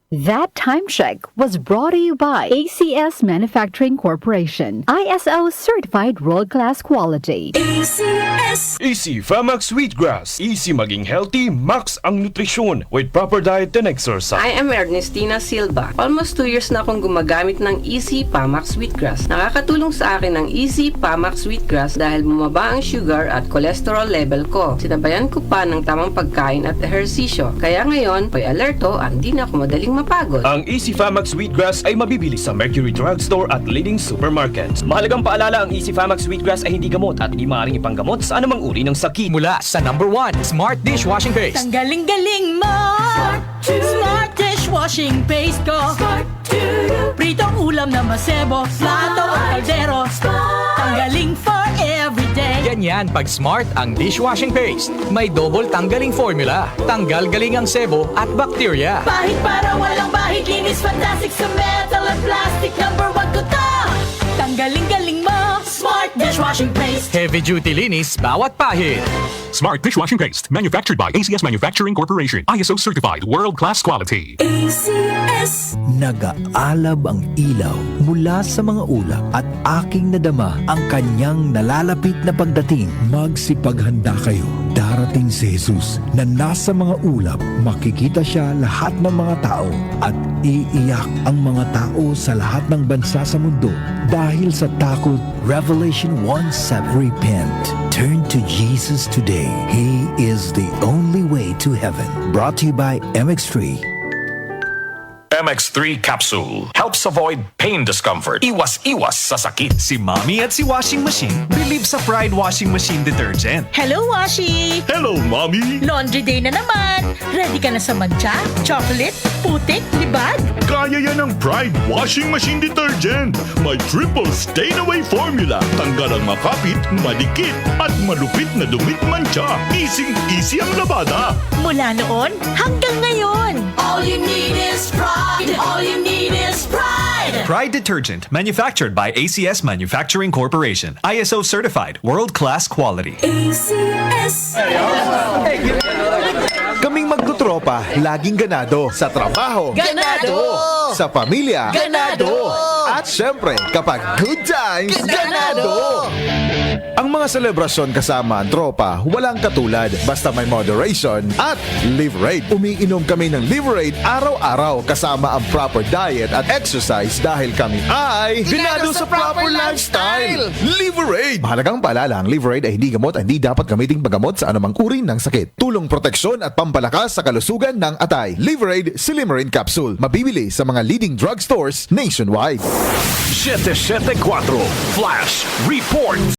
That time check was brought to you by ACS Manufacturing Corporation, ISO certified world-class quality. ACS! Easy Famax Wheatgrass. Easy maging healthy, max ang nutrisyon with proper diet and exercise. I am Ernestina Silva. Almost 2 years na akong gumagamit ng Easy Famax Wheatgrass. Nakakatulong sa akin ang Easy Famax Wheatgrass dahil bumaba ang sugar at cholesterol level ko. Sinabayan ko pa ng tamang pagkain at ehersisyo. Kaya ngayon, may alerto, hindi na ako madaling mapagod. Ang Easy Famax Wheatgrass ay mabibili sa Mercury Drugstore at leading supermarkets. Mahalagang paalala, ang Easy Famax Wheatgrass ay hindi gamot at hindi maaaring ipanggamot sa anumang uri ng sakit. Mula sa number 1, Smart Dishwashing Paste. Ang galing-galing mo! Smart Dishwashing Paste ko! Pritong ulam na masebo, plato o kaldero. Tanggaling for everyday. Ganyan pag Smart ang dishwashing paste. May double tanggaling formula. Tanggal galing ang sebo at bakterya. Bahid para walang bahid, linis fantastic sa metal at plastic. Number 1 ko to! Tanggaling-galing mo! Smart Dishwashing Paste. Heavy duty linis bawat pahid. Smart Dishwashing Paste, manufactured by ACS Manufacturing Corporation. ISO certified, world-class quality. ACS! Nag-aalab ang ilaw mula sa mga ulap at aking nadama ang kanyang nalalapit na pagdating. Magsipaghanda kayo. Darating si Jesus na nasa mga ulap. Makikita siya lahat ng mga tao at iiyak ang mga tao sa lahat ng bansa sa mundo dahil sa takot. Revelation 1:7. Repent. Turn to Jesus today. He is the only way to heaven. Brought to you by MX3. MX3 Capsule helps avoid pain discomfort. Iwas-iwas sa sakit. Si Mommy at si Washing Machine believe sa Pride Washing Machine Detergent. Hello, Washi! Hello, Mommy! Laundry day na naman! Ready ka na sa mancha, chocolate, putik, libag? Kaya yan ang Pride Washing Machine Detergent. May triple stain-away formula. Tanggal ang makapit, madikit, at malupit na dumit mancha. Easy ang labada. Mula noon hanggang ngayon. All you need is pride. All you need is pride. Pride Detergent, manufactured by ACS Manufacturing Corporation. ISO certified, world-class quality. ACS! Kaming magtutropa, laging ganado. Sa trabaho, Ganado! Sa pamilya, Ganado! At syempre, kapag good times, Ganado! Ang mga selebrasyon kasama ang tropa, walang katulad. Basta may moderation at Liverade. Umiinom kami ng Liverade araw-araw kasama ang proper diet at exercise dahil kami ay ganado sa proper lifestyle. Liverade! Mahalagang paalala, ang Liverade ay hindi gamot at hindi dapat gamiting paggamot sa anumang uri ng sakit. Tulong proteksyon at pampalakas sa kalusugan ng atay. Liverade Silimarin Capsule. Mabibili sa mga leading drugstores nationwide. 774 Flash Report.